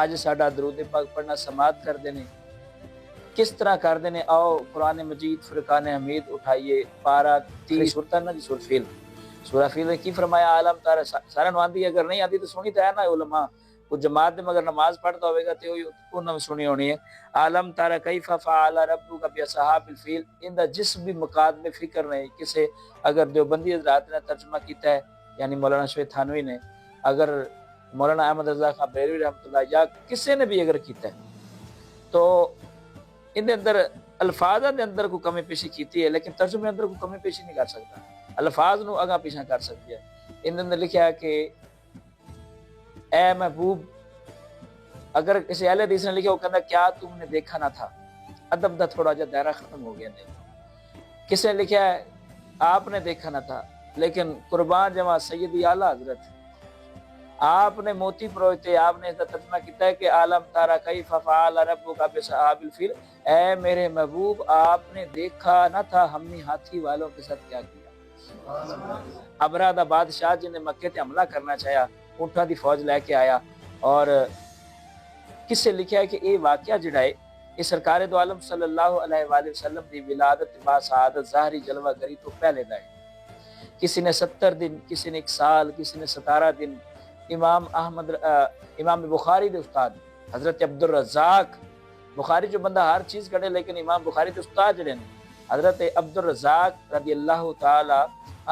اج ساڈا درود پاک پڑھنا سماعت کردے نے، کس طرح کردے نے؟ آؤ قرآن مجید فرقان حمید اٹھائیے، پارہ 30 سورۃ نا جی، سورۃ فیل، سورہ فیل نے کی فرمایا؟ عالم تارا سارا نو آندی، اگر نہیں آندی تو سنی تو ہے نا علماء کو جماعت میں مگر نماز پڑھتا ہوئے گا تو انہوں نے سنی ہونی ہے۔ عالم تارا کیف فعل ربک باصحاب الفیل، ان دا جس بھی مقادم فکر نہیں کسے، اگر دیوبندی حضرات نے ترجمہ کیتا ہے یعنی مولانا شفیع تھانوی نے، اگر مولانا احمد رضا خان بریلوی رحمۃ اللہ یا کسی نے بھی اگر کیتا ہے تو ان دے اندر الفاظ دے اندر کوئی کمی پیشی کیتی ہے، لیکن ترجمے کے اندر کوئی کمی پیشی نہیں کر سکتا، الفاظ نو اگاں پیچھا کر سکتی ہے۔ ان دے اندر لکھا ہے کہ اے محبوب، اگر کسی اہل حدیث نے لکھا وہ کہتا کیا تم نے دیکھا نہ تھا، ادب دا تھوڑا جا دائرہ ختم ہو گیا نہیں۔ کسی نے لکھا ہے آپ نے دیکھا نہ تھا، لیکن قربان جمع سیدی اعلیٰ حضرت آپ نے موتی پروئے تھے، آپ نے اس کا ترجمہ کیتا ہے کہ عالم تارا کیف فعل ربک باصحاب الفیل، اے میرے محبوب آپ نے دیکھا نہ تھا ہم نے ہاتھی والوں کے ساتھ کیا کیا۔ ابرہ دا بادشاہ جنہیں مکے تے حملہ کرنا چاہیا، اونٹاں دی فوج لے کے آیا، اور کس سے لکھا ہے کہ یہ واقعہ جڑا ہے یہ سرکار دو عالم صلی اللہ علیہ وآلہ وسلم دی ولادت با سعادت ظاہری جلوہ گری تو پہلے دا ہے۔ کسی نے 70 دن، کسی نے 1 سال، کسی نے 17 دن۔ امام بخاری دے استاد حضرت عبدالرزاق، بخاری جو بندہ ہر چیز کرے لیکن امام بخاری دے استاد جڑے ہیں حضرت عبدالرزاق رضی اللہ تعالی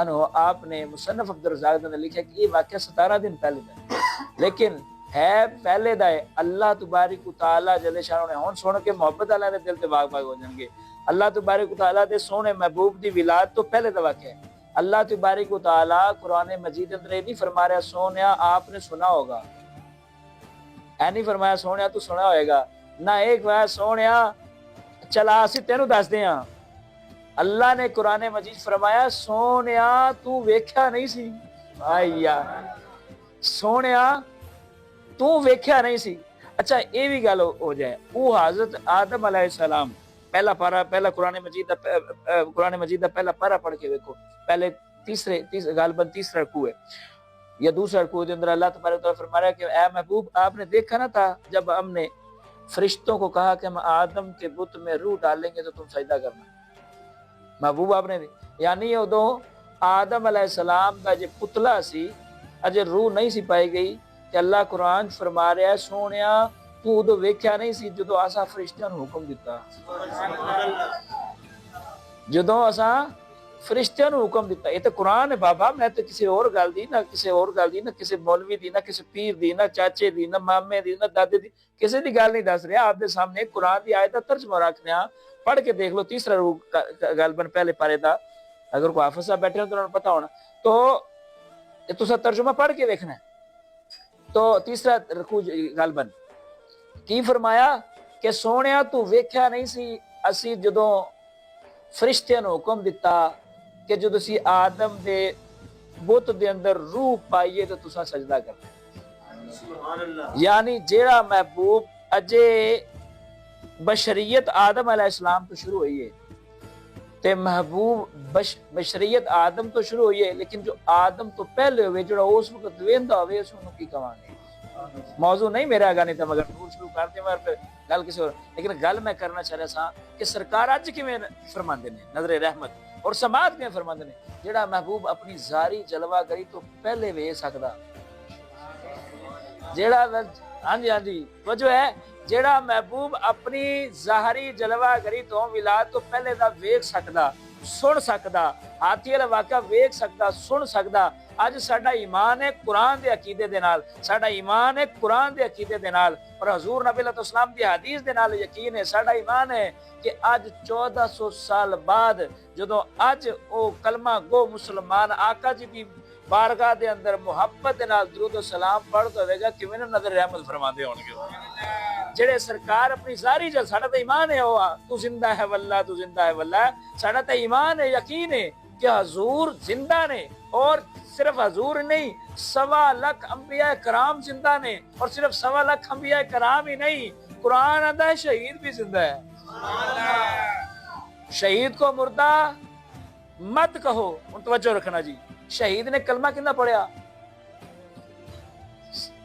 عنہ، آپ نے مصنف عبدالرزاق نے لکھا کہ یہ واقعہ 17 دن پہلے دا ہے، لیکن ہے پہلے دا ہے۔ اللہ تبارک و تعالی جل شانہ نے ہون سن کے محبت اللہ دے دل تے باغ باغ ہو جان گے۔ اللہ تبارک و تعالی دے سونے محبوب دی ولادت تو پہلے دا واقعہ ہے۔ اللہ تبارک و تعالی قرآن مجید اندر یہ نہیں فرما رہا سونیا آپ نے سنا ہوگا، اے نہیں فرمایا سونیا تو سنا ہوئے گا، نہ ایک وہاں سونیا چلا اسی تینوں دس دیاں۔ اللہ نے قرآن مجید فرمایا سونیا تو ویکھیا نہیں سی، آئیا سونیا تو ویکھیا نہیں سی۔ اچھا یہ بھی گل ہو جائے، وہ حضرت آدم علیہ السلام پہلا پارہ، پہلا قرآن مجید دا پہلا پارہ پڑھ کے دیکھو، پہلے تیسرے غالباً تیسرا رکوع ہے یا دوسرا رکوع، اندر اللہ تبارک و تعالیٰ فرما رہا ہے کہ اے محبوب آپ نے دیکھا نہ تھا جب ہم نے فرشتوں کو کہا کہ ہم آدم کے بت میں روح ڈالیں گے تو تم سجدہ کرنا۔ محبوب آپ نے یعنی ادو آدم علیہ السلام کا جو پتلا سی اجے روح نہیں سی پائی گئی، کہ اللہ قرآن فرما رہا ہے سونیا تو ادو ویکھیا نہیں سی جدو اسا فرشتیاں نو حکم دیتا، جدو اسا فرشتیاں نو حکم دیتا۔ یہ تو قرآن ہے بابا، میں تو کسی اور گل دی، نہ کسی اور گل دی، نہ کسی مولوی دی، نہ کسی پیر دی، نہ چاچے دی، نہ مامے دی، نہ دادے دی، کسی دی گل نہیں دس رہا، آپ دے سامنے قرآن دی آیت دا ترجمہ رکھ رہا، پڑھ کے دیکھ لو تیسرا روح غالباً پہلے پارے دا، اگر کوئی حافظ صاحب بیٹھے ہو تو انہوں نے پتا ہونا، تو تسا ترجمہ پڑھ کے دیکھنا ہے۔ تو تیسرا رکوع غالباً کی فرمایا کہ سونیا تو ویکھیا نہیں سی اسی جدوں فرشتیاں نو حکم دیتا کہ جدو سی آدم دے بت دے اندر روح پائیے تو تسا سجدہ کرنا۔ یعنی جیڑا محبوب اجے بشریت آدم علیہ السلام تو شروع ہوئی ہے، تے محبوب بشریت آدم تو شروع ہوئی ہے، لیکن جو آدم تو پہلے ہوئے جڑا اس وقت ویندا ہوئے اس انہوں کی کہاں گے۔ موضوع نہیں میرا آگا نہیں تھا مگر نور شروع کر دیں مگر پھر گل کسی اور، لیکن گل میں کرنا چاہ رہا سا کہ سرکار اج کیویں فرماندے نے نظر رحمت اور سماعت کیویں فرماندے نے، جڑا محبوب اپنی ظاہری جلوہ گری تو پہلے ویکھ سکدا، جڑا ہاں جی وجہ ہے جڑا محبوب اپنی ظاہری جلوہ گری تو ولادت تو پہلے دا ویکھ سکدا، سن سکدا، ہاتھی والا واقعہ ویکھ سکدا، سن سکدا۔ اج ساڈا ایمان ہے قرآن دے عقیدے دے نال، ساڈا ایمان ہے قرآن دے عقیدے دے نال اور حضور نبی علیہ السلام دی حدیث دے نال یقین ہے۔ ساڈا ایمان ہے کہ اج 1400 سال بعد جدوں اج او کلمہ گو مسلمان آقا جی دی بارگاہ دے اندر محبت دے نال درود و سلام پڑھدا ہوے گا کیویں نظر رحمت فرماندے ہون گے جڑے سرکار اپنی ظاہری جل، ساڈا تے ایمان ہے او تو زندہ ہے واللہ، تو زندہ ہے واللہ، ساڈا تے ایمان ہے یقین ہے کہ حضور زندہ نے، اور صرف حضور نہیں 1.25 لاکھ انبیاء کرام زندہ نے، اور صرف 1.25 لاکھ انبیاء کرام ہی نہیں، قرآن آتا ہے شہید بھی زندہ ہے۔ شہید کو مردہ مت کہو، ان توجہ رکھنا جی، شہید نے کلمہ کتنا پڑھیا؟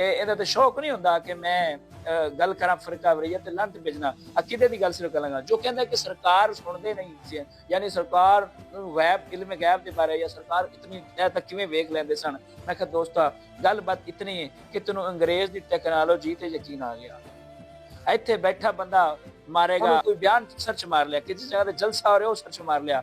ਇਹਦਾ ਤੇ ਸ਼ੌਕ ਨਹੀਂ ਹੁੰਦਾ ਕਿ ਮੈਂ ਗੱਲ ਕਰਾਂ ਫਰਕਾ ਵਰੀਅਤ ਲੰਤ ਭੇਜਣਾ ਅਕੀਦੇ ਦੀ ਗੱਲ ਸਿਰਫ ਕਰਾਂਗਾ ਜੋ ਕਹਿੰਦਾ ਕਿ ਸਰਕਾਰ ਸੁਣਦੇ ਨਹੀਂ ਸੀ ਯਾਨੀ ਸਰਕਾਰ ਨੂੰ ਗੈਬ ਇਲਮ ਗੈਬ ਦੇ ਬਾਰੇ ਜਾਂ ਸਰਕਾਰ ਇਤਨੀ ਤੱਕ ਕਿਵੇਂ ਵੇਖ ਲੈਂਦੇ ਸਨ ਮੈਂ ਕਿਹਾ ਦੋਸਤਾ ਗੱਲਬਾਤ ਇਤਨੀ ਹੈ ਕਿ ਤੈਨੂੰ ਅੰਗਰੇਜ਼ ਦੀ ਟੈਕਨੋਲੋਜੀ ਤੇ ਯਕੀਨ ਆ ਗਿਆ ਇੱਥੇ ਬੈਠਾ ਬੰਦਾ ਮਾਰੇਗਾ ਕੋਈ ਬਿਆਨ ਸਰਚ ਮਾਰ ਲਿਆ ਕਿਸ ਜਗ੍ਹਾ ਤੇ ਜਲਸਾ ਹੋ ਰਿਹਾ ਉਹ ਸਰਚ ਮਾਰ ਲਿਆ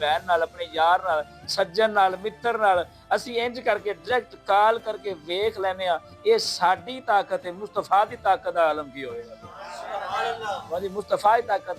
ਭੈਣ ਨਾਲ ਆਪਣੇ ਯਾਰ ਨਾਲ ਸੱਜਣ ਨਾਲ ਮਿੱਤਰ ਨਾਲ ਅਸੀਂ ਇੰਜ ਕਰਕੇ ਡਾਇਰੈਕਟ ਕਾਲ ਕਰਕੇ ਵੇਖ ਲੈਨੇ ਆ ਇਹ ਸਾਡੀ ਤਾਕਤ ਹੈ ਮੁਸਤਫਾ ਦੀ ਤਾਕਤ ਦਾ ਆਲਮ ਕੀ ਹੋਏਗਾ ਸੁਭਾਨ ਅੱਲਾਹ ਵਾਦੀ ਮੁਸਤਫਾ ਦੀ ਤਾਕਤ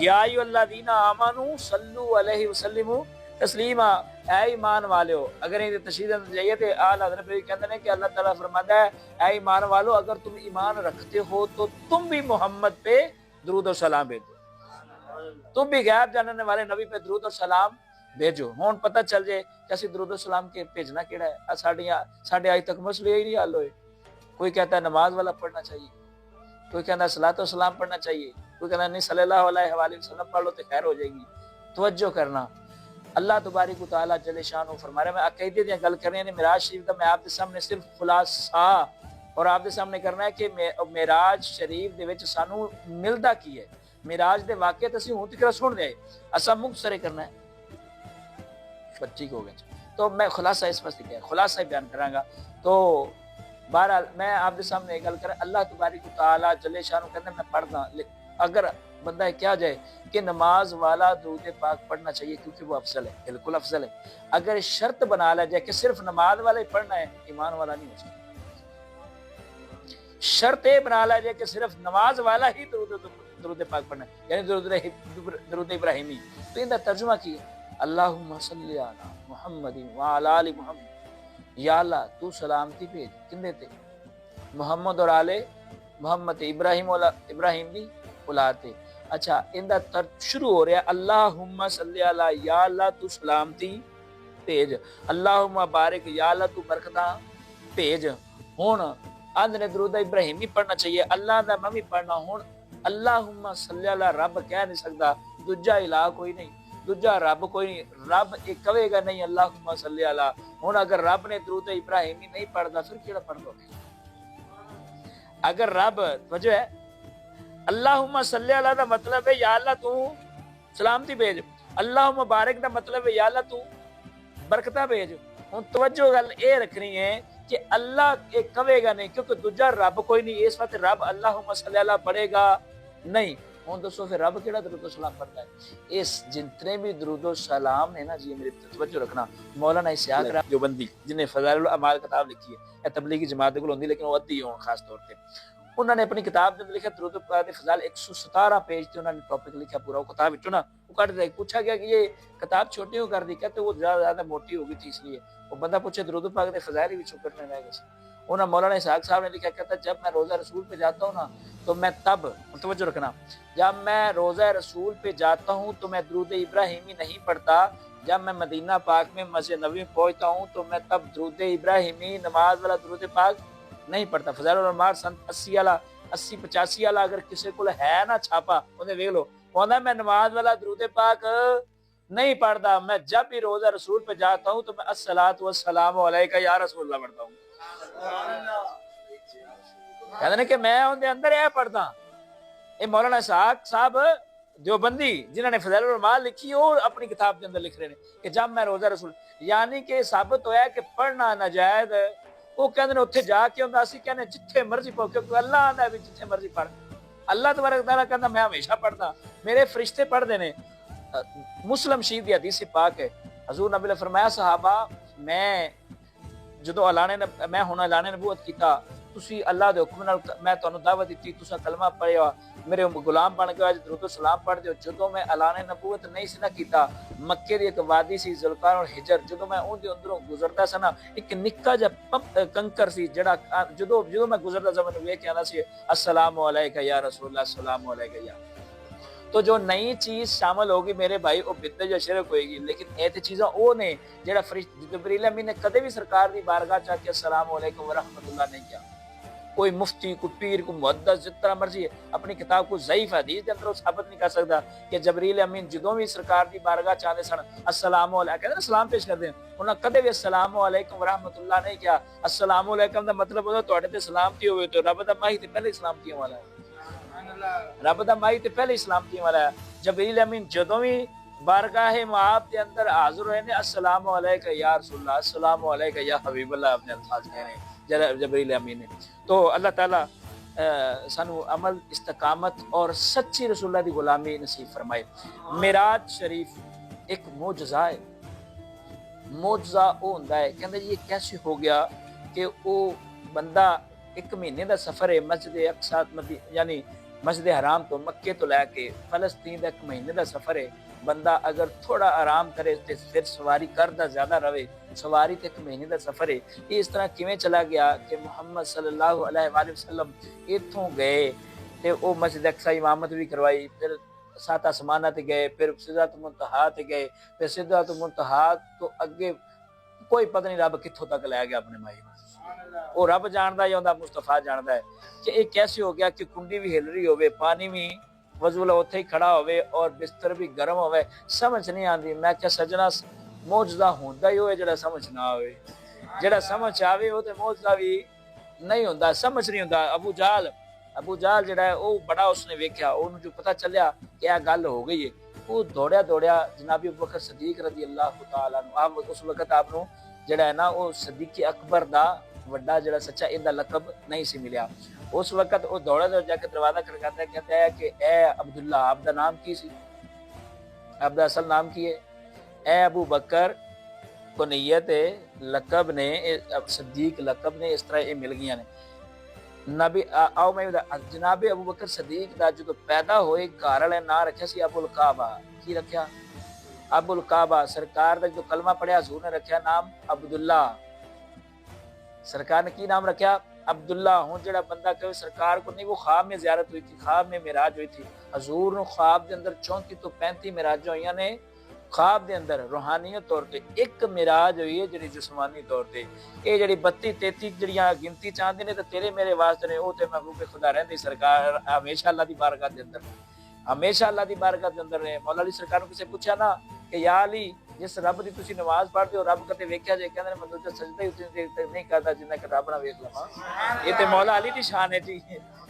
یا ایھا الذین آمنوا صلو علیہ وسلموا تسلیما، اے ایمان والو۔ اگر یہ تشریح جائیے تو اعلیٰ حضرت کہتے ہیں کہ اللہ تعالیٰ فرماتا ہے اے ایمان والو اگر تم ایمان رکھتے ہو تو تم بھی محمد پہ درود و سلام بھیجو، تم بھی غیب جاننے والے نبی پہ درود و سلام بھیجو۔ ہون پتہ چل جائے کہ اسی درود و سلام کے بھیجنا کیڑا ہے۔ ساڈے آج تک مسئلے ہی نہیں حل ہوئے۔ کوئی کہتا ہے نماز والا پڑھنا چاہیے، کوئی کہتا ہے صلاۃ و سلام پڑھنا چاہیے، کوئی کہتا ہے نہیں صلی اللہ علیہ وآلہ وسلم پڑھ لو تو خیر ہو جائے گی۔ توجہ کرنا، اللہ تبارک و تعالیٰ جل شانہ فرما رہا ہے، میں عقیدے دی گل کر رہی ہوں، معراج شریف کا میں آپ کے سامنے صرف خلاصہ اور آپ کے سامنے کرنا ہے کہ معراج شریف دے وچ سانو ملدا کی ہے، معراج دے واقعے تے اسی ہن تک سن دے اسا مختصر کرنا ہے، بچی کو ہو گیا۔ تو میں خلاصہ اس واسطے کیا خلاصہ بیان کراں گا۔ تو بہرحال میں آپ کے سامنے گل کر اللہ تبارک و تعالیٰ جل شانہ کہتے ہیں میں پڑھنا، اگر بندہ کیا جائے کہ نماز والا درود پاک پڑھنا چاہیے کیونکہ وہ افضل ہے، بالکل افضل ہے۔ اگر شرط بنا لیا جائے کہ صرف نماز والا ہی پڑھنا ہے، ایمان والا نہیں ہو سکتا۔ شرط یہ بنا لیا جائے کہ صرف نماز والا ہی درود پاک پڑھنا ہے، یعنی درود ابراہیمی، تو ان کا ترجمہ کی ہے اللہم صلی علی محمد وعلی آل محمد، یا اللہ تو سلامتی بھیج کندے تے محمد اور آل محمد، ابراہیم دی اولاد تے۔ اچھا ان دا شروع ہو رہا ہے اللہم صلی علی، یا اللہ تو سلامتی بھیج، اللہم بارک، یا اللہ تو برکتاں بھیج۔ ہن اندر نے درود ابراہیمی پڑھنا چاہیے، اللہ دا میں بھی پڑھنا۔ ہن اللہم صلی علی رب کہہ نہیں سکتا، دوجا الہ کوئی نہیں، دوجا رب کوئی نہیں، رب ایک کہے گا نہیں اللہم صلی علی۔ ہن اگر رب نے درود ابراہیمی نہیں پڑھدا پھر کیڑا پڑھ لو گے؟ اگر رب وجہ ہے اللہم صلی علی دا مطلب ہے یا اللہ تو سلامتی بھیج، اللہم بارک دا مطلب ہے یا اللہ تو برکتہ بھیج۔ ہن توجہ گل اے رکھنی ہے کہ اللہ ایک کہے گا نہیں کیونکہ دوجا رب کوئی نہیں، اس وقت رب اللہم صلی علی پڑھے گا نہیں۔ ہوں دسو پھر رب کیڑا درود و سلام پڑھتا ہے؟ اس جتنے بھی درود و سلام نے نا جی، میری توجہ رکھنا، مولانا اسحاق دیوبندی جن نے فضائل الاعمال کتاب لکھی ہے، یہ تبلیغی جماعت کو ہوندی لیکن وہ ادھی ہون خاص طور پہ، انہوں نے اپنی کتاب میں لکھا درود پاک دے فضائل 117 پیج تے انہوں نے ٹاپک لکھا پورا، وہ کتاب وچوں نا وہ کٹ دے، پوچھا گیا کہ یہ کتاب چھوٹی ہو کر دی، کہتے وہ زیادہ موٹی ہو گئی تھی اس لیے، وہ بندہ پوچھے درود پاک دے فضائل وچوں کٹنے رہ گئے۔ انہوں مولانا اسحاق صاحب نے لکھا، کہتا جب میں روزہ رسول پہ جاتا ہوں نا تو میں تب، توجہ رکھنا، جب میں روزہ رسول پہ جاتا ہوں تو میں درود ابراہیمی نہیں پڑھتا، جب میں مدینہ پاک میں مسجد نبوی میں پہنچتا ہوں تو میں تب درود ابراہیمی نماز والا درود پاک نہیں پڑھتا۔ فضائل الاعمال سن 80 والا 80-85 والا اگر کسی کو ہے نا چھاپا انہیں دیکھ لو، کہتا میں نماز والا درود پاک نہیں پڑھتا، میں جب بھی روزہ رسول پہ جاتا ہوں تو میں الصلاۃ والسلام علیکہ یا رسول اللہ پڑھتا ہوں۔ کہتے ہیں کہ میں ان دے اندر یہ پڑھتا۔ یہ مولانا اسحاق صاحب دیوبندی جنہوں نے فضائل الاعمال لکھی اور اپنی کتاب کے اندر لکھ رہے ہیں کہ جب میں روزہ رسول، یعنی کہ ثابت ہوا ہے کہ پڑھنا ناجائز، وہ کہتے ہیں اتنے جا کے ہوں اسی کہنے جتھے مرضی پڑھو، کیونکہ اللہ آتا ہے بھی جتھے مرضی پڑھ، اللہ تبارک تعالیٰ کہتا میں ہمیشہ پڑھتا، میرے فرشتے پڑھ دینے۔ مسلم شریف دی حدیث پاک ہے، حضور نبی نے فرمایا صحابہ میں جدو میں ہن اعلان نبوت کیتا، تسی اللہ دے حکم نال میں تانوں دعوت دتی، تساں کلمہ پڑھیا، میرے غلام بن کے درود و سلام پڑھ دیو۔ جدو میں اعلان نبوت نہیں سی نہ کیتا، مکے دی ایک وادی سی ذوالقرن اور حجر، جدو میں اون دے اندروں گزردا سا نا، ایک نکا جا کنکر سی جڑا جدو میں گزردا سا مینوں ویکھ کے آندا سی السلام علیکہ یا رسول اللہ، السلام علیکہ یا۔ تو جو نئی چیز شامل ہوگی میرے بھائی وہ بدعت یا شرک ہوئے گی، لیکن ایت چیزاں وہ نے جڑا جبریل امین نے کدے بھی سرکار دی بارگاہ چاہ کے السلام علیکم ورحمۃ اللہ نہیں کیا۔ کوئی مفتی، کوئی پیر، کوئی محدث جس طرح مرضی اپنی کتاب کو ضعیف حدیث کے اندر وہ ثابت نہیں کر سکتا کہ جبریل امین جدوں بھی سرکار دی بارگاہ چاہتے سن السلام علیکم کہتے ہیں سلام پیش کرتے ہیں، انہوں نے کدے بھی السلام علیکم ورحمۃ اللہ نہیں کیا۔ السلام علیکم دا مطلب ہوتا تواڈے تے سلامتی ہوئے، تو رب دا ماہی تے پہلے سلامتی والا ہے، رب دا مائی تے پہلے اسلامتی والا ہے۔ جبریل امین جدوں بھی بارگاہ معاب دے اندر حاضر ہوئے نے السلام علیکہ یا رسول اللہ، السلام علیکہ یا حبیب اللہ، اپنے الفاظ کہنے جبریل امین نے۔ تو اللہ تعالیٰ سانو عمل، استقامت اور سچی رسول اللہ دی غلامی نصیب فرمائے۔ معراج شریف ایک معجزہ ہے، معجزہ وہ ہوندا ہے، کہندے یہ کیسے ہو گیا کہ وہ بندہ ایک مہینے دا سفر ہے مسجد اقصی یعنی مسجد حرام تو مکے تو لے کے فلسطین کا 1 مہینے کا سفر ہے. بندہ اگر تھوڑا آرام کرے تے پھر سواری کردا زیادہ رہے. سواری تے 1 مہینے کا سفر ہے. یہ اس طرح کیویں چلا گیا کہ محمد صلی اللہ علیہ وآلہ وسلم اتھوں گئے تے او مسجد اقصی امامت بھی کروائی. پھر 7 آسماناں تے گئے, پھر سدرۃ المنتہا تے گئے, پھر سدرۃ المنتہا تو اگے کوئی پتہ نہیں رب کتھوں تک لے گیا اپنے مائی. وہ رب جاندا یا اوندا مصطفیٰ جاندا ہے کہ یہ کیسے ہو گیا کہ کنڈی بھی ہل رہی ہوے, پانی بھی وضو لا اوتھے ہی کھڑا ہوے اور بستر بھی گرم ہوے. سمجھ نہیں آندی. میں کہ سجنا معجزہ ہوندا ہی ہوئے جڑا سمجھ نہ آوے, جڑا سمجھ آوے وہ تے معجزہ بھی نہیں ہوندا. سمجھ نہیں ہوندا. ابو جہل جڑا ہے وہ بڑا اس نے ویکھیا, اونوں جو پتہ چلیا کہ یہ گل ہو گئی ہے, وہ دوڑیا جناب ابوبکر صدیق رضی اللہ تعالی عنہ. اس وقت آپ نو جڑا ہے نا وہ صدیق اکبر دا وڈا جڑا سچا ایندا لقب نہیں سی ملیا. اس وقت وہ دوڑا جا کے دروازہ کھڑکاتا ہے, کہتا ہے کہ اے عبداللہ. آپ دا نام کی سی؟ آپ دا اصل نام کی ہے؟ اے ابو بکر کو نیت لقب نے, صدیق لقب نے اس طرح یہ مل گیا نے. نبی آؤ میں جناب ابو بکر صدیق دا جو پیدا ہوئے گھر والے نام رکھا سی ابو القعبہ. کی رکھیا؟ ابو القعبہ. سرکار دا جو کلمہ پڑھیا حضور نے رکھیا نام عبداللہ. سرکار نے کی نام رکھیا؟ عبداللہ. ہوں جڑا بندہ کہے سرکار کو نہیں, وہ خواب میں زیارت ہوئی تھی, خواب میں معراج ہوئی تھی. حضور نے خواب دے اندر 34 تو 35 معراج ہوئیاں نے خواب دے اندر روحانیت طور تے. ایک معراج ہوئی ہے جڑی جسمانی طور تے. اے جڑی 32 33 جڑیاں گنتی چاہندے نے تے تیرے میرے واسطے نے, او تے محبوب خدا رہندی سرکار ہمیشہ اللہ دی بارگاہ دے اندر, ہمیشہ اللہ دی بارگاہ دے اندر نے. مولا علی سرکار نے کسے پوچھا نا کہ یا علی جس رب دی تسی نماز پڑھتے ہو رب کتے ویکھیا جے؟ کہندے میں دوجا سجدہ ہی اتنی دیر تک نہیں کردا جنہ کہ رب نہ ویکھ لواں. یہ تے مولا علی دی شان ہے جی,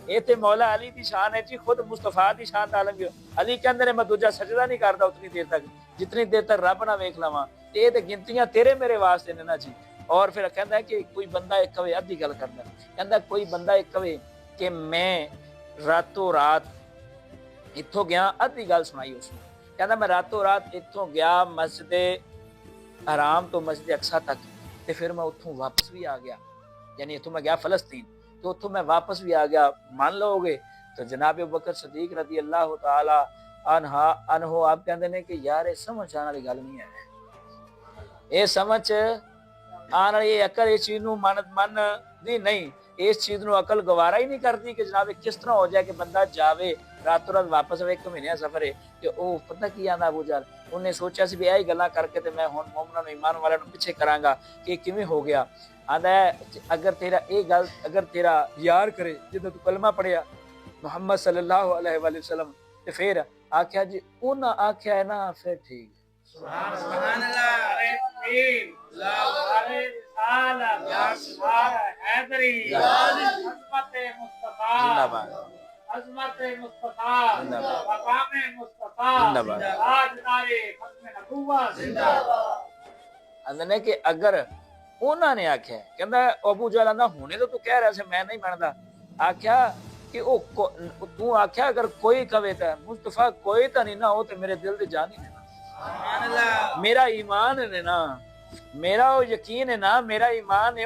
یہ تے مولا علی دی شان ہے جی. خود مصطفیٰ دی شان عالم گیو. علی کہندے نے میں دوجا سجدہ نہیں کردا اتنی دیر تک جتنی دیر تک رب نہ ویکھ لواں. یہ تے گنتیاں تیرے میرے واسطے نے نا جی. اور پھر کہندا ہے کہ کوئی بندہ ایک کہے, ادھی گل کردا, کہندا کوئی بندہ ایک کہے کہ میں راتوں رات اتھوں گیا, ادھی گل سنائی اس نے. کہندا میں راتوں رات اتھوں گیا مسجد حرام تو مسجد اقصی تک, تے پھر میں اتھوں واپس بھی آ گیا. یعنی اتھوں میں گیا فلسطین تو اتھوں میں واپس بھی آ گیا. مان لو گے تو جناب ابوبکر صدیق رضی اللہ تعالی عنہ آپ کہندے نے کہ یار یہ سمجھ آنے والی گل نہیں ہے. یہ سمجھ آنے والی عقل اس چیز نو من نہیں, اس چیز نو عقل گوارا ہی نہیں کرتی کہ جناب کس طرح ہو جائے کہ بندہ جاوے راتوں رات واپس آئے. 1 مہینے سفر ہے کہ وہ پتہ کی آندا ابو جہل انہیں سوچا سی بھی یہی گلاں کر کے تے میں ہن مومناں نو ایمان والے نو پیچھے کراں گا کہ کیویں ہو گیا. آندا ہے اگر تیرا یہ گل اگر تیرا یار کرے جدوں تو کلمہ پڑھیا محمد صلی اللہ علیہ وآلہ وسلم تے پھر آکھیا جی انہاں آکھیا ہے نا پھر ٹھیک ہے. سبحان اللہ. عظمت مصطفیٰ مقام مصطفیٰ تاجدار ختم نبوت زندہ باد. اندنے کہ اگر انہاں نے آکھیا کہندا ابو جہل آندا ہونے تو کہہ رہا سے میں نہیں مندا. آکھیا کہ او تو آکھیا اگر کوئی کہے تے مصطفیٰ کوئی تا نہیں نا, او تے میرے دل دی جان ہی نہیں. سبحان اللہ. میرا ایمان ہے نا, میرا وہ یقین ہے نا, میرا ایمان ہے,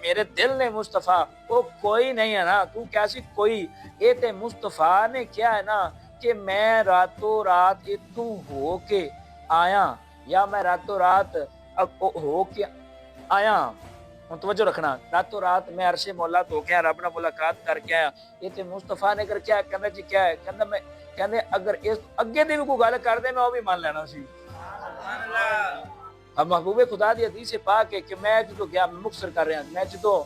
میرے دل نے مصطفیٰ وہ کوئی نہیں ہے نا. تو کیسی کوئی, یہ تے مصطفیٰ نے کیا ہے نا کہ میں راتوں رات اتوں ہو کے آیا, یا میں راتوں رات ہو کے آیا. توجہ رکھنا, راتوں رات میں عرش مولا تو کیا رب نے ملاقات کر کے آیا. یہ تے مصطفیٰ نے کر کیا کہنا جی کیا ہے, کہنا میں کہندے اگر اس اگے دی بھی کوئی گل کر دے میں وہ بھی مان لینا سی. اب محبوب خدا دی حدیث پاک ہے کہ میں جدو گیا مختصر کر رہا, میں جدو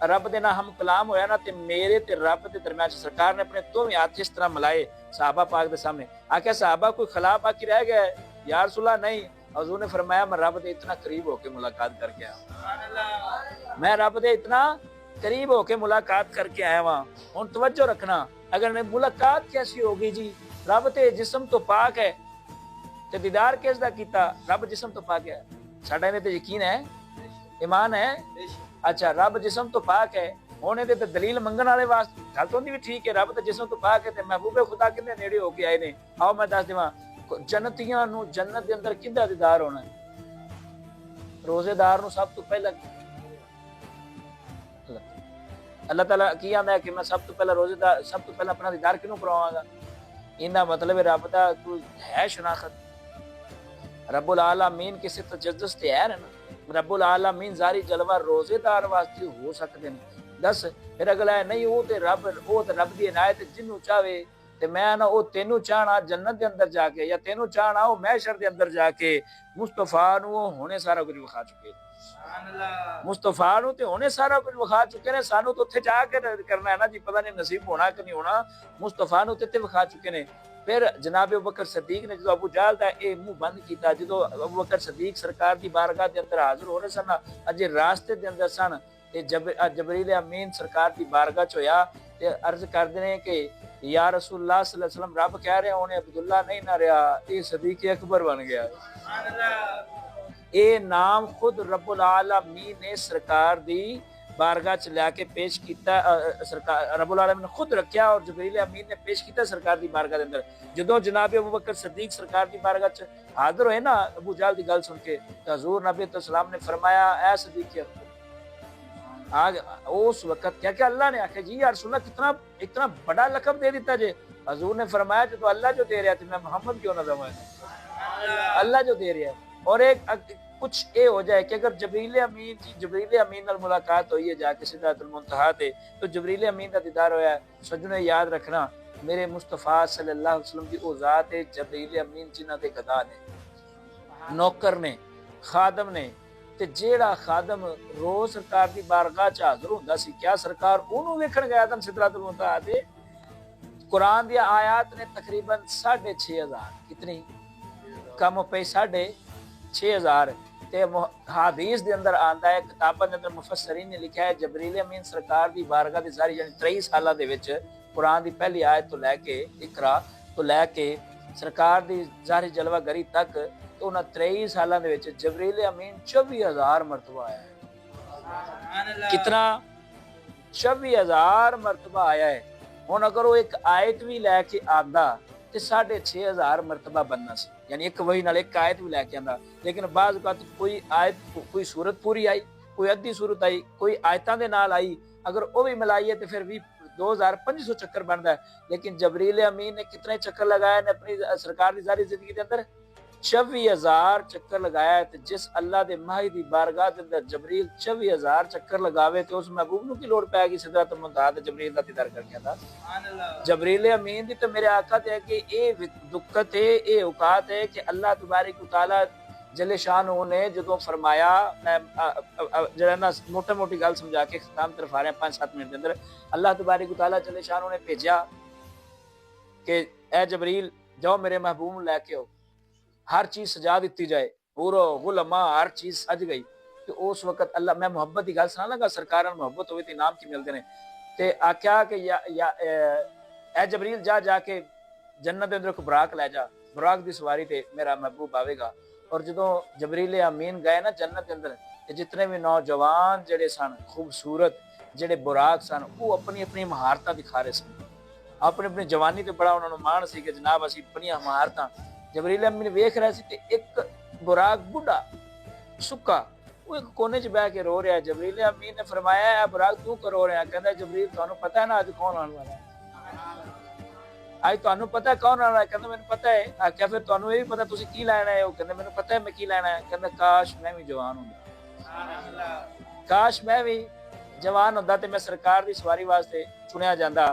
رب دے نال ہم کلام ہویا نا تے میرے تے رب دے درمیان سرکار نے اپنے دوویں ہاتھ اس طرح ملائے صحابہ پاک دے سامنے. آکھیا صحابہ کوئی خلا باقی رہ گیا ہے؟ یا رسول اللہ نہیں. حضور نے فرمایا میں رب دے اتنا قریب ہو کے ملاقات کر کے آیا, میں رب دے اتنا قریب ہو کے ملاقات کر کے آیا ہاں. ہن توجہ رکھنا, اگر ملاقات کیسی ہوگی جی, رب تے جسم تو پاک ہے تے دیدار کس دا کیتا, رب جسم تو پاک ہے. ساڈا نے تے یقین ہے, ایمان ہے. اچھا رب جسم تو پاک ہے ہونے تے دلیل منگن والے واسطے گل تو نہیں بھی ٹھیک ہے, رب تے جسم تو پاک ہے تے محبوب خدا کنے نیڑے ہو کے آئے نے. آؤ میں دس دیواں جنتیاں نو جنت دے اندر کدا دیدار ہونا ہے؟ روزے دار نو سب تو پہلا اللہ تعالیٰ کی آندا ہے کہ میں سب تو پہلا روزے دا سب تو پہلا اپنا دیدار کینوں کرواواں گا؟ انہاں مطلب رب دا کوئی ہے شناخت؟ رب العالمین کسی تجسس تے ہے نا، رب العالمین ظاہری جلوہ روزے دار واسطے ہو سکتے ہیں؟ دس پھر اگلا ہے نہیں وہ تے رب دی عنایت جنوں چاہے تے میں نا او تینوں چاہنا جنت دے اندر جا کے، یا تینوں چاہنا او محشر دے اندر جا کے مصطفیٰ نو ہونے سارا کچھ وکھا چکے، مصطفیٰ نو تے ہونے سارا کچھ وکھا چکے نے، سانو تو اتھے جا کے کرنا ہے نا جی، پتہ نہیں نصیب ہونا کہ نہیں ہونا، مصطفیٰ نو تے وکھا چکے نے۔ پھر جناب ابوبکر صدیق نے جدو ابو جہل دا اے منہ بند کیتا، جدو ابوبکر صدیق سرکار دی بارگاہ دے اندر حاضر ہو رہے سن، اجے راستے دے اندر سن تے جبریل امین سرکار دی بارگاہ چ ہویا تے عرض کردے نے کہ یا رسول اللہ صلی اللہ علیہ وسلم، رب کہہ رہے ہونے عبداللہ نہیں نہ رہا، یہ صدیق اکبر بن گیا۔ اے نام خود رب العالمین نے سرکار دی بارگاہ چ لے کے پیش کیتا، سرکار رب العالمین نے خود رکھیا اور جبریل امین نے پیش کیتا سرکار دی بارگاہ دے اندر۔ جدوں جناب ابوبکر صدیق سرکار دی بارگاہ چ حاضر ہوئے نا ابو جہل دی گل سن کے، تو حضور نبی علیہ السلام نے فرمایا اے صدیق اکبر، اس وقت کیا کہ اللہ نے آخیا جی یا رسول اللہ اتنا بڑا لقب دے دیتا جے؟ حضور نے فرمایا جو اللہ جو دے رہا ہے میں محمد کیوں نہ دوں؟ اللہ جو دے رہا ہے۔ اور ایک کچھ اے ہو جائے کہ اگر جبریل امین نال ملاقات ہوئی ہے جا کے سدرۃ المنتہا تے، تو جبریل امین دا دیدار ہویا ہے، سجنے یاد رکھنا میرے مصطفیٰ صلی اللہ علیہ وسلم دی او ذات ہے جبریل امین جنہ دے گدا نے، نوکر نے، خادم نے، تے جیڑا خادم روز سرکار دی بارگاہ چ حاضر ہوندا سی، کیا سرکار اونوں ویکھن گیا تھا سدرۃ المنتہا تے؟ قرآن دی آیات نے تقریباً 6,500 کتنی کم پئی 6,500 تے حدیث دے اندر آندا ہے، کتاباں دے اندر مفسرین نے لکھا ہے جبریل امین سرکار دی بارگاہ دی ظاہری یعنی 23 سالہ دے وچ قرآن دی پہلی آیت تو لے کے اقرا تو لے کے سرکار دی ظاہری جلوہ گری تک، تو انہاں 23 سالاں دے وچ جبریل امین 24,000 مرتبہ آیا ہے۔ کتنا؟ 24,000 مرتبہ آیا ہے۔ ہن اگر وہ ایک آیت بھی لے کے آندا تے 6,500 مرتبہ بننا سی، یعنی ایک وحی نال ایک آیت بھی لے کے آندا، لیکن بعض اوقات کوئی آیت کوئی سورت پوری آئی، کوئی ادھی سورت آئی، کوئی آیتاں دے نال آئی، اگر وہ بھی ملائیے تو پھر بھی 2,500 چکر بنتا ہے۔ لیکن جبریل امین نے کتنے چکر لگائے نے اپنی سرکار دی ساری زندگی دے اندر؟ 24,000 چکر لگایا ہے۔ تے جس اللہ دے ماہی دی بارگاہ دے اندر جبریل 24,000 چکر لگاوے تے اس محبوب نو کی لوڑ پے گی سدرۃ المنتہا تے جبریل دا دیدار کر کے آندا؟ جبریل امین دی تے میرے آقا تے ہے کہ اے دقت ہے، اے اوقات ہے کہ اللہ تبارک و تعالی جل شانہ نے جدوں فرمایا، میں جڑا نا موٹا موٹی گل سمجھا کے ختم طرف آ رہے ہیں 5-7 منٹ دے اندر، اللہ تبارک و تعالی جل شانہ نے بھیجا کہ اے جبریل جاؤ میرے محبوب نو لے کے آؤ، ہر چیز سجا دیتی جائے، پورا غلما ہر چیز سج گئی۔ تو اس وقت اللہ، میں محبت کی گل سنا لگا، سرکار محبت ہوئی تو انعام کی ملتے ہیں، تے آکھیا کہ اے جبریل جا کے جنت دے اندر ایک براق لے جا، براق دی سواری تے میرا محبوب آوے گا۔ اور جدوں جبریل امین گئے نا جنت دے اندر، جتنے بھی نوجوان جڑے سن خوبصورت جڑے براق سن، وہ اپنی اپنی مہارتاں دکھا رہے سن، اپنی جوانی تے بڑا انہوں نے مان سی کہ جناب اسی اپنی مہارتاں۔ جبریل امین ویکھ رہے سی تے ایک براق بڈھا سکا وہ ایک کونے چ بیٹھ کے رو رہا ہے۔ جبریل امین نے فرمایا اے براق تو کیوں رو رہا ہے؟ کہندا جبریل تانوں پتہ ہے نا اج کون آنے والا ہے؟ اج تانوں پتہ ہے کون آنے والا ہے؟ کہندا مینوں پتہ ہے۔ کیا پھر تانوں یہ بھی پتہ تسی کی لینا ہے؟ وہ کہندا مینوں پتہ ہے میں کی لینا ہے۔ کہندا کاش میں بھی جوان ہوندا، کاش میں بھی جوان ہوندا تے میں سرکار دی سواری واسطے چنیا جاندا۔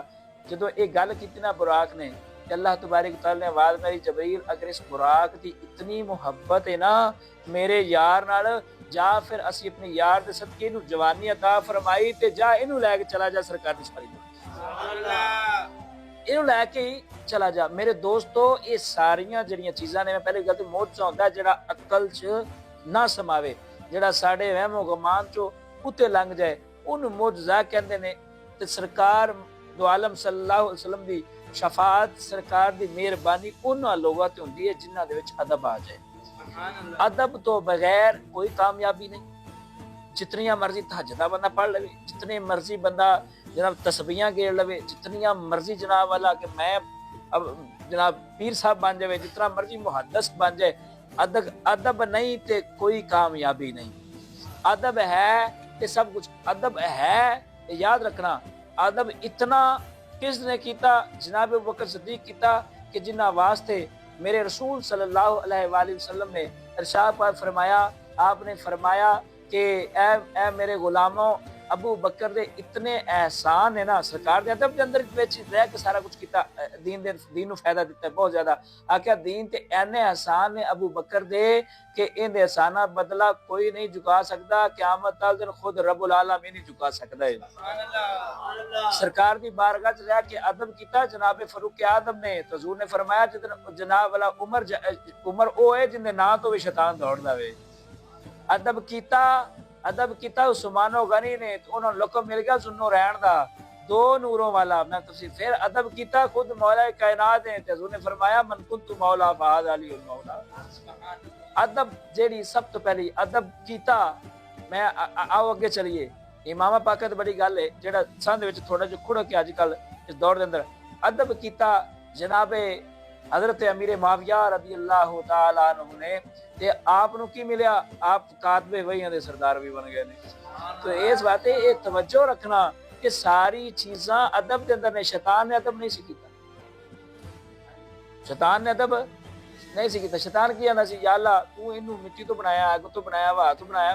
جدوں یہ گل کیتی نا براق نے، اللہ تبارک تعالی نے آواز ماری جبریل اگر اس براق دی اتنی محبت ہے نا میرے یار نال، جا پھر اسی اپنے یار دے صدقے نو جوانی عطا فرمائی تے جا اینو لے کے چلا جا سرکار دی سواری اینو لے کے چلا جا۔ میرے دوستو یہ ساریاں جڑیاں چیزاں نے، میں پہلے گل تے موجزہ ہوندا جڑا عقل چ نہ سماوے، جڑا ساڈے وہم و گمان چوں اتے لنگ جائے، اونوں معجزہ کہندے نے۔ تے سرکار دو عالم صلی اللہ علیہ وسلم دی شفاعت، سرکار دی مہربانی انہاں لوگاں تے ہوندی ہے جنہاں دے وچ ادب آ جائے۔ ادب تو بغیر کوئی کامیابی نہیں۔ جتنیاں مرضی تہجدہ بندہ پڑھ لے، جتنے مرضی بندہ جناب تسبیحاں گیڑ لے، جتنیاں مرضی جناب والا کہ میں جناب پیر صاحب بن جائے، جتنا مرضی محدث بن جائے، ادب نہیں تے کوئی کامیابی نہیں۔ ادب ہے تے سب کچھ، ادب ہے یاد رکھنا ادب اتنا کس نے کیتا؟ جناب ابو بکر صدیق کیتا کہ جنہ واسطے میرے رسول صلی اللہ علیہ وآلہ وسلم نے ارشاد پاک فرمایا، آپ نے فرمایا کہ اے میرے غلاموں، ابو بکر دے اتنے احسان ہے نا، سرکار دے ادب دے اندر وچ رہ کے سارا کچھ کیتا، دین نو فائدہ دیتا ہے بہت زیادہ، آکھیا دین تے اینے احسان نے ابو بکر دے کہ ان دے احسانات بدلہ کوئی نہیں چکا سکتا، قیامت تک دن خود رب العالمین نہیں چکا سکتا ہے۔ سرکار دی بارگاہ چ رہ کے ادب کیتا جناب فاروق اعظم نے، تو حضور نے فرمایا جناب والا عمر او ہے جن دے نام تو بھی شیطان دوڑدا وے۔ ادب کیتا عثمان غنی نے، تو انہوں لقب مل گیا ذو رہن دا، دو نوروں والا۔ میں تفسیر پھر ادب کیتا خود مولا کائنات نے، حضور نے فرمایا من کنت مولا فہذا علی المولا۔ ادب جیڑی سب تو پہلی ادب کیتا، میں آؤ اگے چلیے، امام پاک تے بڑی گل ہے جیڑا سند وچ تھوڑا جہا کھڑ کے اج کل اس دور دے اندر ادب کیتا جناب حضرت امیر معاویہ رضی اللہ تعالی عنہ نے، تے آپ نو کی ملیا؟ آپ کاتب وحیاں دے سردار بھی بن گئے نے۔ تو اس بات یہ توجہ رکھنا کہ ساری چیزاں ادب دے اندر نے، شیطان نے ادب نہیں سی کیتا، شیطان نے ادب نہیں سی کیتا۔ شیطان کی آنا سی، یا اللہ تو اینو مٹی تو بنایا، اگ تو بنایا، ہوا تو بنایا،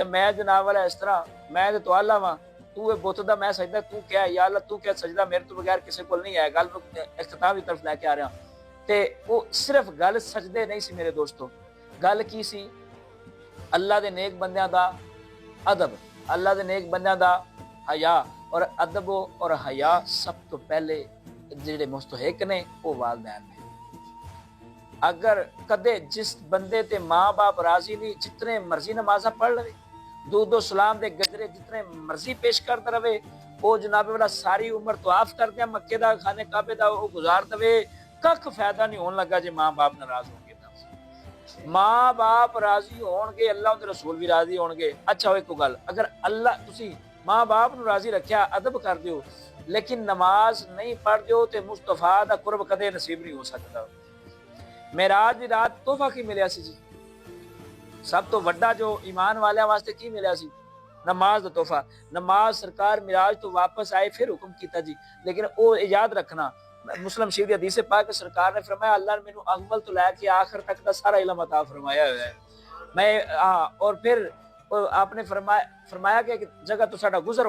میں جناب والا اس طرح میں تو اللہ وا، تو اے بت دا میں سجدہ تو کیا ہے، یا اللہ تو کیا سجدہ میرے تو بغیر کسی کول نہیں ہے۔ گل اختتام کی طرف لے کے آ رہا تے وہ صرف گل سجدے نہیں سی میرے دوستو، گل کی سی؟ اللہ دے نیک بندیاں دا ادب، اللہ دے نیک بندیاں دا حیا، اور ادب اور حیا سب تو پہلے جڑے مستحق نے وہ والدین نے۔ اگر کدے جس بندے تے ماں باپ راضی نہیں، جتنے مرضی نمازاں پڑھ لے، دو سلام دے گجرے جتنے مرضی پیش کرتا رہے، وہ جناب والا ساری عمر طواف کر دیا مکے دا خانے کعبے دا وہ گزار دے، کک فائدہ نہیں ہون لگا جے ماں باپ ناراض ہوں گے۔ ماں باپ راضی ہون گے، اللہ دے رسول بھی راضی ہون گے۔ اچھا ایک گل، اگر اللہ تسی ماں باپ نو راضی رکھیا، ادب کر دیو، لیکن نماز نہیں پڑھ دیو تے مصطفیٰ دا قرب کدے نصیب نہیں ہو سکتا۔ معراج دی رات تحفہ کی ملیا سی جی؟ سب تو وڈا جو ایمان والیاں واسطے کی ملیا سی؟ نماز دا تحفہ۔ نماز سرکار معراج تو واپس آئے پھر حکم کیتا جی، لیکن او یاد رکھنا مسلم شریف دی حدیث پاک سرکار نے فرمایا اللہ نے مینوں اول تو لے کے آخر تک دا سارا علم عطا فرمایا ہوا ہے۔ میں اور پھر آپ نے فرمایا کہ ایک جگہ تو ساڈا گزر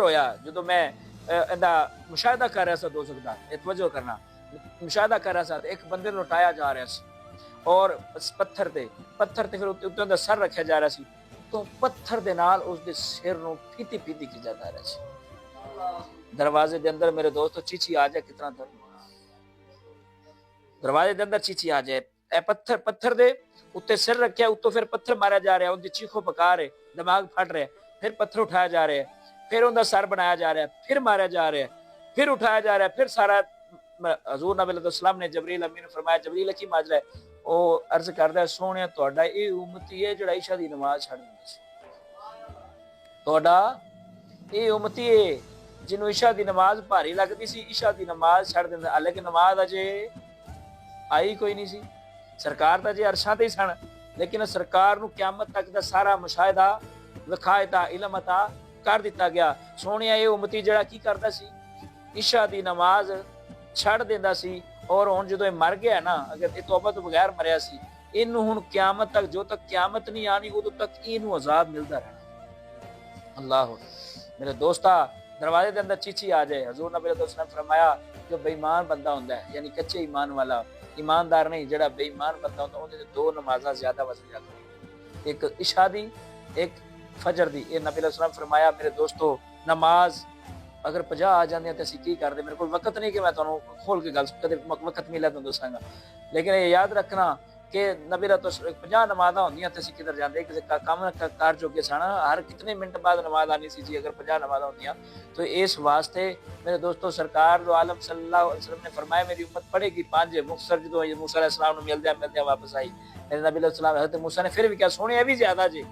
ہویا جدو میں اندا مشاہدہ کر رہا سا، دو سکتا توجہ کرنا، مشاہدہ کر رہا سا، ایک بندے نو لٹایا جا رہا سی اور پتھر تے پھر اتنے دا سر رکھا جا رہا سی، تو پتھر دے نال اس دے سر نو پھیتی کیا جا رہا سی۔ دروازے دے اندر میرے دوستو چیچی آ جائے، کتنا در دروازے دے اندر چیچی آ جائے، اے پتھر دے اتنے سر رکھیا، اتوں پھر پتھر مارا جا رہا ہے، ان دی چیخو پکار ہے، دماغ پھٹ رہا ہے، پھر پتھر اٹھایا جا رہا ہے، پھر ان دا سر بنایا جا رہا ہے، پھر مارا جا رہا ہے، پھر اٹھایا جا رہا ہے، پھر سارا حضور نبی علیہ السلام نے جبریل امین فرمایا جبریل کی ماجرا ہے، او عرض کردا ہے سونے تہاڈا اے امتی ہے جڑا عشاء دی نماز چھڈ دیندا سی، تہاڈا اے امتی ہے جنوں عشاء دی نماز بھاری لگدی سی، عشاء دی نماز چھڈ دیندا، لیکن نماز اجے آئی کوئی نہیں سی۔ سرکار دا جے عرشاں تے سن، لیکن سرکار نو قیامت تک دا سارا مشاہدہ وکھایتا علم عطا کر دیتا گیا۔ سونیا اے امتی جڑا کی کردا سی، عشاء دی نماز چھڑ دیندا سی، اور ہن جدوں اے مر گیا نا، اگر اے توبہ تو بغیر مریا سی، اینو ہن قیامت تک جو تک قیامت نہیں آنی ادوں تک اینو عذاب ملدا رہنا۔ اللہ میرے دوستا دروازے دے اندر چیچی آ جائے، حضور نبی علیہ السلام فرمایا جو بے ایمان بندہ ہوندا ہے، یعنی کچے ایمان والا، ایماندار نہیں، جڑا بے ایمان بندہ ہوندا اونوں دے دو نمازاں زیادہ وزن رکھدی، ایک عشاء دی ایک فجر دی۔ اے نبی علیہ السلام فرمایا میرے دوستو نماز اگر 50 آ جاندیاں تے اسی کی کردے، میرے کول وقت نہیں کہ میں تانوں کھول کے گل کدے وقت ملے تو دساں گا، لیکن یہ یاد رکھنا کہ نبی علیہ السلام 50 نمازاں ہوندیاں تے اسی کدھر جاندے، کسی کام کار چوکے سانا ہر کتنے منٹ بعد نماز آنی سی جی، اگر 50 نمازاں ہوندیاں تو اس واسطے میرے دوستو سرکار دو عالم صلی اللہ علیہ وسلم نے فرمایا میری امت پڑھے گی 5 مختصر، جدوں موسیٰ علیہ السلام نو ملدے واپس آئی، میرے نبی علیہ السلام حضرت موسیٰ نے پھر بھی کیا سونے یہ بھی زیادہ جی،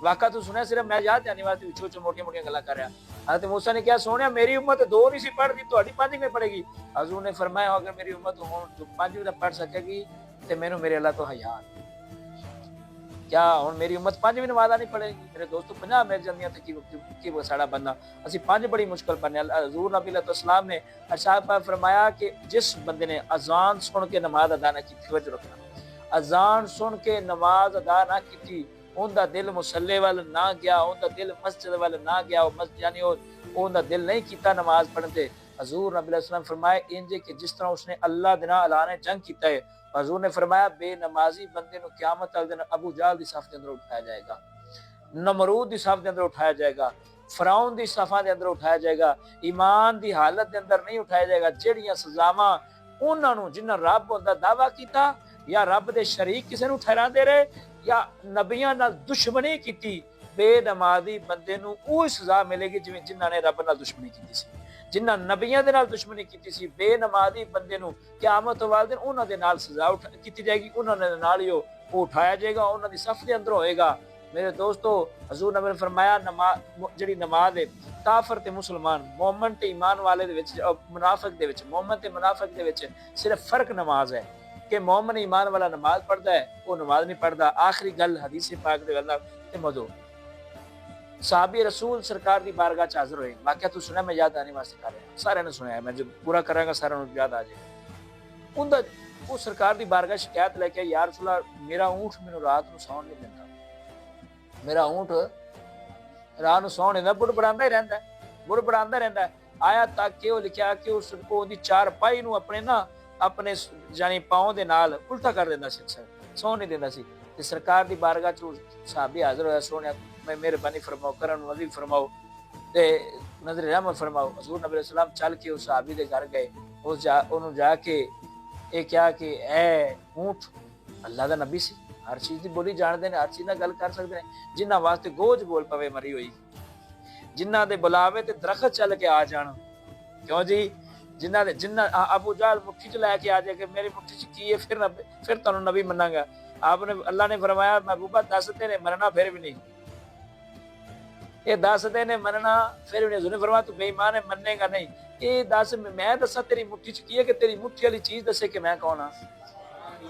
واقعہ تو سنیا صرف میں یاد جانے واسطے چھوٹی موٹیاں گلاں کر رہا۔ حضرت موسیٰ نے کیا سونے میری امت 2 نہیں سی پڑھ دی، تہاڈی 5 میں پڑھے گی۔ حضور نے فرمایا اگر میری امت ہون جو 5 پڑھ سکے گی تے مینوں میرے اللہ تو حیا، کیا ہن میری امت 5 بھی نماز نہیں پڑھے گی؟ میرے دوستو 50 مل جاندیاں تے کی ساڑا بندہ اسی 5 بڑی مشکل پڑھنے۔ حضور نبی علیہ السلام نے ارشاد پاک فرمایا کہ جس بندے نے اذان سن کے نماز ادا نہ کی، توجہ رکھنا، اذان سن کے نماز ادا نہ کی، اون دا دل مصلی وال نہ گیا، اون دا دل مسجد وال نہ گیا، یعنی اون دا دل نہیں کیتا نماز پڑھن تے۔ حضور نبی علیہ السلام فرمائے انج کہ جس طرح اس نے اللہ دے نال اعلان جنگ کیتا ہے۔ حضور نے فرمایا بے نمازی بندے نو قیامت والے دن ابو جہل دی صف دے اندر اٹھایا جائے گا، نمرود دی صف دے اندر اٹھایا جائے گا، فرعون دی صفاں دے اندر اٹھایا جائے گا، ایمان دی حالت دے اندر نہیں اٹھایا جائے گا۔ جڑیاں سزاواں انہاں نو جنہاں رب دا دعویٰ کیتا یا رب دے شریک کسے نو ٹھہران دے رہے یا نبیاں نال دشمنی کیتی، بے نمازی بندے نو اوہی سزا ملے گی جویں جنہاں نے رب نال دشمنی کیتی سی، جنہاں نبیاں دے نال دشمنی کیتی سی۔ بے نمازی بندے نو قیامت والے دن انہاں دے نال سزا کیتی جائے گی، انہاں دے نال ہی وہ اٹھایا جائے گا، انہاں دی صف دے اندر ہوئے گا۔ میرے دوستو حضور نبی نے فرمایا نماز جڑی نماز ہے کافر تے مسلمان، مومن تے ایمان والے دے وچ، منافق دے وچ، مومن تے منافق دے وچ صرف فرق نماز ہے کہ مومن ایمان والا نماز پڑھدا ہے، وہ نماز نہیں پڑھدا۔ آخری گل حدیث پاک دے گل تے موضوع صحابی رسول سرکار دی بارگاہ چ حاضر ہوئے، واقعہ تو سنا، میں یاد آنے واسطے کر رہا ہوں، سارے نے سنیا ہے، میں جب پورا کراں گا سارے نوں یاد آ جائے گا۔ اوندا وہ سرکار دی بارگاہ شکایت لے کے، یا رسول اللہ میرا اونٹ مینوں رات نوں سون نہیں دیندا، میرا اونٹ رات نوں سون نہیں، بڑبڑاندا ہی رہندا ہے، بڑبڑاندا رہندا ہے۔ آیا تک کہ وہ لکھیا کہ اس کو دی چار پائی نوں اپنے نا اپنے یعنی پاؤں دے نال الٹا کر دیندا سی، سون نہیں دیندا سی۔ تے سرکار دی بارگاہ چ صحابی حاضر ہویا، سونے میں مہربانی فرماؤ، کرم نوازی فرماؤ تے نظر رحمت فرماؤ۔ حضور نبی علیہ السلام چل کے اس صحابی دے گھر گئے، اس انہوں جا کے یہ کیا کہ اے اونٹ، اللہ دا نبی سی، ہر چیز دی بولی جاندے نے، ہر چیز نال گل کر سکدے نے، جنہ واسطے گوج بول پوے مری ہوئی، جنہ دے بلاوے تے درخت چل کے آ جان، کیوں جی؟ جنہ ابو جہل مٹھی چ لے کے آ جائے کہ میری مٹھی چ کی ہے، پھر تانوں نبی مناں گا۔ آپ نے اللہ نے فرمایا محبوبہ دستے نے مرنا پھر بھی نہیں، یہ دستے نے مرنا پھر بھی نہیں۔ حضور نے فرمایا تو بے ایمان ہے، مننے گا نہیں، یہ دس میں دسا تیری مٹھی چ کی ہے کہ تیری مٹھی والی چیز دسے کہ میں کون ہاں۔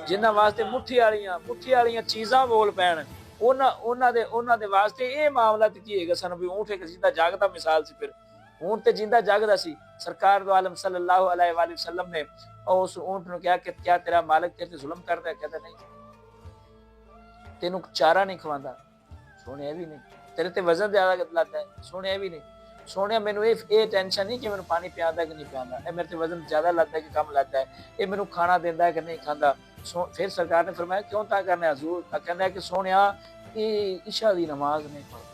جنہ واسطے مٹھی والیاں چیزاں بول پین، انہاں دے واسطے یہ معاملہ کی ہے گا سن بھی اونٹ ایک زندہ جاگدا مثال سی، پھر اونٹ تے زندہ جاگدا سی۔ سرکار دو عالم صلی اللہ علیہ وآلہ وسلم نے اس اونٹ نو کہا کہ کیا تیرا مالک تیرے تے ظلم کردا ہے؟ کہتا نہیں، تینوں چارہ نہیں کھواندا، سونے بھی نہیں، تیرے تے وزن زیادہ لاتا ہے، سونے بھی نہیں، سونے مینوں یہ ٹینشن نہیں کہ مینوں پانی پیاندا ہے کہ نہیں پیاندا، اے میرے تے وزن زیادہ لاتا ہے کہ کم لاتا ہے، اے مینوں کھانا دیندا ہے کہ نہیں کھاندا۔ پھر سرکار نے فرمایا کیوں تا کرنا ہے حضور؟ کہندا ہے کہ سونیا یہ عشاء دی نماز نہیں پڑھدا،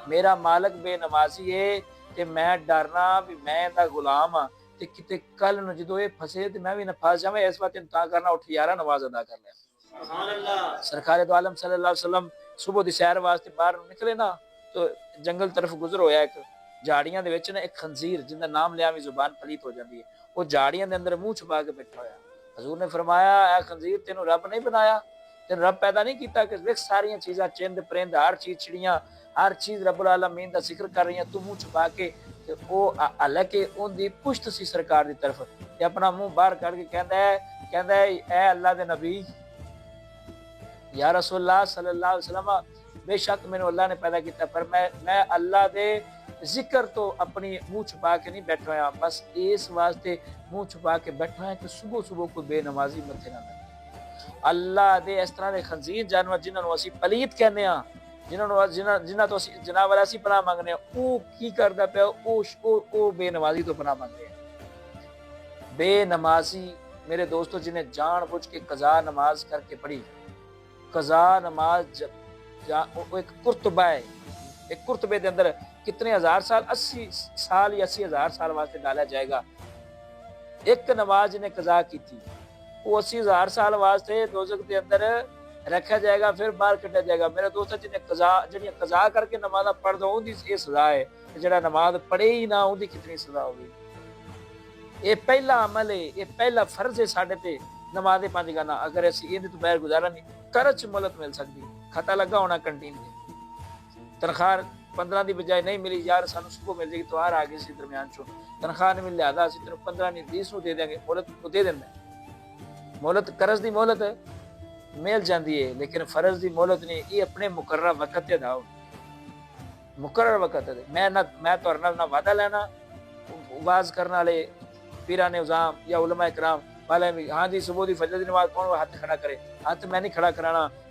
میرا مالک بے نمازی ہے تے میں ڈرنا بھی میں دا غلام ہاں تے کتے کل نو جدوں اے پھسے تے میں بھی نہ پھس جاواں، اس واسطے تا کرنا اٹھ یارا نماز ادا کر لے۔ سبحان اللہ۔ سرکار دو عالم صلی اللہ علیہ وسلم صبح دی سیر واسطے باہر نکلے نا تو جنگل طرف گزر ہویا، ایک جھاڑیاں دے وچ نا ایک خنزیر جن دا نام لیا بھی زبان پلیت ہو جاندی ہے، وہ جھاڑیاں دے اندر منہ چھپا کے بیٹھا ہویا۔ حضور نے فرمایا اے خنزیر تینوں رب نہیں بنایا؟ تینوں رب پیدا نہیں کیتا کہ دیکھ ساری چیزاں چند پرند ہر چیز چڑیاں ہر چیز رب العالمین دا ذکر کر رہی ہیں، تو منہ چھپا کے او حالانکہ اون دی پشت سی سرکار دی طرف تے اپنا منہ باہر کر کے کہندا ہے اے اللہ دے نبی یا رسول اللہ صلی اللہ علیہ وسلم، بے شک میں اللہ نے پیدا کیتا، پر میں اللہ دے ذکر تو اپنی منہ چھپا کے نہیں بیٹھا ہوا، بس اس واسطے منہ چھپا کے بیٹھا ہے کہ صبح صبح کوئی بے نمازی متھے نہ لگے۔ اللہ دے اس طرح دے خنزیر جانور جنہاں نوں اسی پلیت کہنے ہاں، جنہاں تو جناب والا اسی پناہ منگنے، او کی کردا پیا؟ او بے نمازی تو پناہ منگ رہے ہیں۔ بے نمازی میرے دوستو جنہیں جان بوجھ کے قضا نماز کر کے پڑھی، قضا نماز ایک قرطبہ ہے، ایک قرطبے دے اندر کتنے ہزار سال، 80 سال یا 80,000 سال واسطے ڈالا جائے گا۔ ایک نماز جنہیں قضا کی تھی وہ 80,000 سال واسطے دوزخ دے اندر رکھا جائے گا، پھر باہر کٹا جائے گا۔ میرے دوست جنہیں قضا کر کے نماز پڑھ دو ان دی یہ سزا ہے، جڑا نماز پڑھے ہی نہ ان دی کتنی سزا ہوگی۔ یہ پہلا عمل ہے، یہ پہلا فرض ہے ساڈے تے، نماز 5 گانا اگر اسی یہ تو بغیر گزارا نہیں۔ کرچ ملت مل سکتی، کھاتا لگا ہونا کنٹین میں، تنخواہ 15 دی بجائے نہیں ملی، یار سانو صبح مل جائے گی تو آر آ گئی سی درمیان چو، تنخواہ نہیں مل لہذا اسی تینوں 15 نہیں 20 نو دے دیں گے، مہلت کو دے دینا، مہلت قرض دی مہلت ہے، ਮਿਲ ਜਾਂਦੀ ਹੈ, ਲੇਕਿਨ ਫਰਜ਼ ਦੀ ਮੋਹਲਤ ਨਹੀਂ। ਇਹ ਆਪਣੇ ਮੁਕਰਰ ਵਕਤ ਤੇ ਦਾਓ, ਮੁਕਰਰ ਵਕਤ ਤੇ। ਮੈਂ ਤੁਹਾਡੇ ਨਾਲ ਨਾ ਵਾਅਦਾ ਲੈਣਾ ਵਾਜ਼ ਕਰਨ ਵਾਲੇ ਪੀਰਾਂ ਨੇ ਉਜ਼ਾਮ ਜਾਂ ਉਲਮਾ ਇਕਰਾਮ ਵਾਲੇ ਵੀ, ਹਾਂ ਜੀ ਸੁਬਹ ਦੀ ਫਜਰ ਦੀ ਨਮਾਜ਼ ਕੌਣ ਹੱਥ ਖੜਾ ਕਰੇ, ਹੱਥ ਮੈਂ ਨਹੀਂ ਖੜਾ ਕਰਾਣਾ।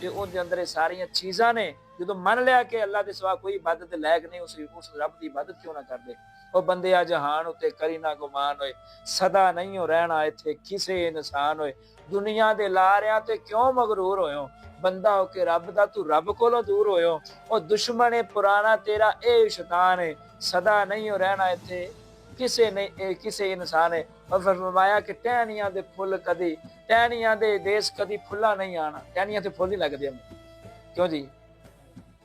ਤੇ ਉਹਦੇ ਅੰਦਰ ਇਹ ਸਾਰੀਆਂ ਚੀਜ਼ਾਂ ਨੇ, ਜਦੋਂ ਮੰਨ ਲਿਆ ਕਿ ਅੱਲਾਹ ਦੇ ਸਿਵਾ ਕੋਈ ਇਬਾਦਤ ਦੇ ਲਾਇਕ ਨਹੀਂ, ਉਸ ਰੱਬ ਦੀ ਇਬਾਦਤ ਕਿਉਂ ਨਾ ਕਰਦੇ। ਉਹ ਬੰਦੇ ਆ ਜਹਾਨ ਉੱਤੇ ਕਰੀ ਨਾ ਗੁਮਾਨ ਹੋਏ, ਸਦਾ ਨਹੀਂ ਹੋ ਰਹਿਣਾ ਇੱਥੇ ਕਿਸੇ ਇਨਸਾਨ ਹੋਏ, ਦੁਨੀਆ ਦੇ ਲਾਰਿਆਂ ਤੇ ਕਿਉਂ ਮਗਰੂਰ ਹੋਇਓ, ਬੰਦਾ ਹੋ ਕੇ ਰੱਬ ਦਾ ਤੂੰ ਰੱਬ ਕੋਲੋਂ ਦੂਰ ਹੋਇਓ। ਉਹ ਦੁਸ਼ਮਣ ਹੈ ਪੁਰਾਣਾ ਤੇਰਾ ਇਹ ਸ਼ੈਤਾਨ ਹੈ, ਸਦਾ ਨਹੀਂ ਹੋ ਰਹਿਣਾ ਇੱਥੇ ਕਿਸੇ ਇਨਸਾਨ ਹੈ। اور فرمایا کہ ਟਹਿਣੀਆਂ ਦੇ ਫੁੱਲ ਕਦੀ, ਟਹਿਣੀਆਂ ਦੇ ਦੇਸ਼ ਕਦੀ ਫੁੱਲਾਂ ਨਹੀਂ ਆਣਾ। ਟਹਿਣੀਆਂ ਤੇ ਫੁੱਲ ਨਹੀਂ ਲੱਗਦੇ ਕਿਉਂ ਜੀ,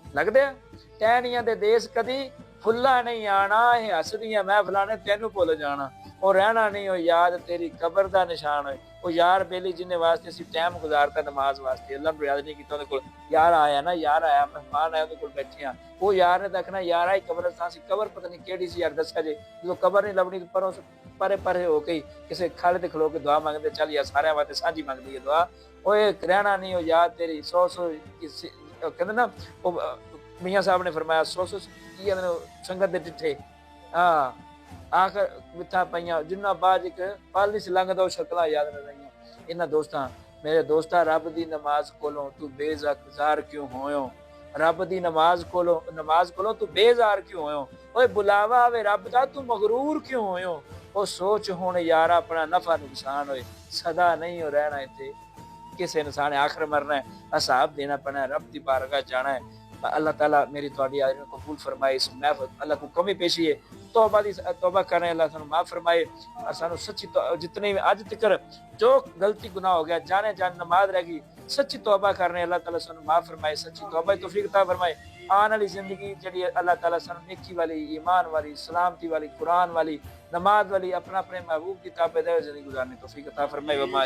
ਲੱਗਦੇ ਆ। ਟਹਿਣੀਆਂ ਦੇ ਦੇਸ਼ ਕਦੀ ਫੁੱਲਾਂ ਨਹੀਂ ਆਣਾ, ਇਹ ਹੱਸਦੀਆਂ ਮਹਿਫਲਾਂ ਨੇ ਤੈਨੂੰ ਭੁੱਲ ਜਾਣਾ। ਉਹ ਰਹਿਣਾ ਨਹੀਂ ਉਹ ਯਾਦ ਤੇਰੀ ਕਬਰ ਦਾ ਨਿਸ਼ਾਨ ਹੋਏ। ਉਹ ਯਾਰ ਬੇਲੀ ਜਿਹਨੇ ਵਾਸਤੇ ਅਸੀਂ ਟਾਈਮ ਗੁਜ਼ਾਰਤਾ ਨਮਾਜ਼ ਵਾਸਤੇ, ਅੱਲਾਹ ਨੂੰ ਯਾਦ ਨਹੀਂ ਕੀਤਾ, ਉਹਦੇ ਕੋਲ ਯਾਰ ਆਇਆ ਨਾ, ਯਾਰ ਆਇਆ ਮਹਿਮਾਨ ਆਇਆ, ਉਹਦੇ ਕੋਲ ਬੈਠੇ ਆ, ਉਹ ਯਾਰ ਨੇ ਦੇਖਣਾ ਯਾਰ ਆਈ ਕਬਰਸਤਾਨ ਸੀ, ਕਬਰ ਪਤਾ ਨਹੀਂ ਕਿਹੜੀ ਸੀ ਯਾਰ ਦੱਸਿਆ ਜੇ। ਜਦੋਂ ਕਬਰ ਨਹੀਂ ਲੱਭਣੀ ਪਰੋਂ ਪਰੇ ਪਰੇ ਹੋ ਕੇ ਕਿਸੇ ਖਾਲੇ ਤੇ ਖਲੋ ਕੇ ਦੁਆ ਮੰਗਦੇ, ਚੱਲ ਯਾਰ ਸਾਰਿਆਂ ਵਾਸਤੇ ਸਾਂਝੀ ਮੰਗਦੀ ਹੈ ਦੁਆ। ਓਏ ਰਹਿਣਾ ਨਹੀਂ ਉਹ ਯਾਦ ਤੇਰੀ ਸੌ ਕਹਿੰਦੇ ਨਾ, ਉਹ ਮੀਆਂ ਸਾਹਿਬ ਨੇ ਫਰਮਾਇਆ ਸੌ ਕੀ ਕਹਿੰਦੇ ਸੰਗਤ ਦੇ ਡਿੱਠੇ ਹਾਂ ਆਖਰ ਮਿੱਥਾ ਪਈਆਂ, ਜਿੰਨਾ ਬਾਅਦ ਇੱਕ ਪਲ ਨਹੀਂ ਸੀ ਲੰਘਦਾ ਉਹ ਸ਼ਕਲਾਂ ਯਾਦ ਰਹਿ ਰਹੀਆਂ। ਇਹਨਾਂ ਦੋਸਤਾਂ, ਮੇਰੇ ਦੋਸਤਾਂ, ਰੱਬ ਦੀ ਨਮਾਜ਼ ਕੋਲੋਂ ਤੂੰ ਬੇਜ਼ਾਰ ਕਿਉਂ ਹੋਇਓ, ਰੱਬ ਦੀ ਨਮਾਜ਼ ਕੋਲੋਂ ਤੂੰ ਬੇਜ਼ਾਰ ਕਿਉਂ ਹੋਇਓ। ਓਏ ਬੁਲਾਵਾ ਆਵੇ ਰੱਬ ਦਾ ਤੂੰ ਮਗਰੂਰ ਕਿਉਂ ਹੋਇਓ। ਉਹ ਸੋਚ ਹੁਣ ਯਾਰ ਆਪਣਾ ਨਫਾ ਨੁਕਸਾਨ ਹੋਏ, ਸਦਾ ਨਹੀਂ ਹੋ ਰਹਿਣਾ ਇੱਥੇ ਕਿਸੇ ਇਨਸਾਨ ਨੇ, ਆਖਰ ਮਰਨਾ ਹੈ, ਹਿਸਾਬ ਦੇਣਾ ਪੈਣਾ ਹੈ, ਰੱਬ ਦੀ ਬਾਰਗਾਹ ਜਾਣਾ ਹੈ। اللہ تعالیٰ میری تھوڑی حاضری کو قبول فرمائے، اس محفل اللہ کو کمی پیشی ہے توبہ کریں، اللہ سانو معاف فرمائے، اور سانو سچی جتنے اج تک جو غلطی گناہ ہو گیا جانے نماز رہ گئی، سچی توبہ کرنے اللہ تعالیٰ سانو معاف فرمائے، سچی توبہ توفیق عطا فرمائے۔ آنے والی زندگی جڑی اللہ تعالیٰ سانو نیکی والی، ایمان والی، سلامتی والی، قرآن والی، نماز والی، اپنے محبوب کی تابع داری زندگی گزارنے توفیق عطا فرمائے۔ وما